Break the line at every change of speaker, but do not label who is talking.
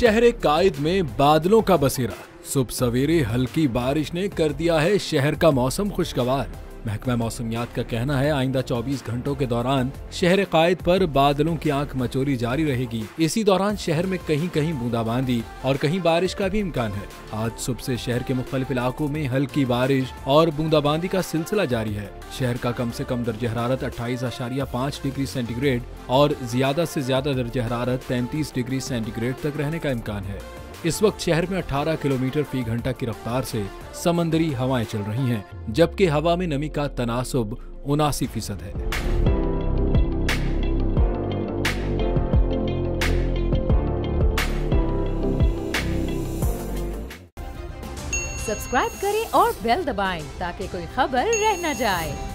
शहर कायद में बादलों का बसेरा। सुबह सवेरे हल्की बारिश ने कर दिया है शहर का मौसम खुशगवार। महकमा मौसमियात का कहना है आइंदा 24 घंटों के दौरान शहर कायद पर बादलों की आंख मचोरी जारी रहेगी। इसी दौरान शहर में कहीं कहीं बूंदाबांदी और कहीं बारिश का भी इम्कान है। आज सुबह से शहर के मुख्तलिफ इलाकों में हल्की बारिश और बूंदाबांदी का सिलसिला जारी है। शहर का कम से कम दर्जे हरारत 28.5 डिग्री सेंटीग्रेड और ज्यादा से ज्यादा दर्जे हरारत 33 डिग्री सेंटीग्रेड तक रहने का इम्कान है। इस वक्त शहर में 18 किलोमीटर फी घंटा की रफ्तार से समंदरी हवाएं चल रही हैं, जबकि हवा में नमी का तनासुब 79% है।
सब्सक्राइब करें और बेल दबाएं ताकि कोई खबर रह न जाए।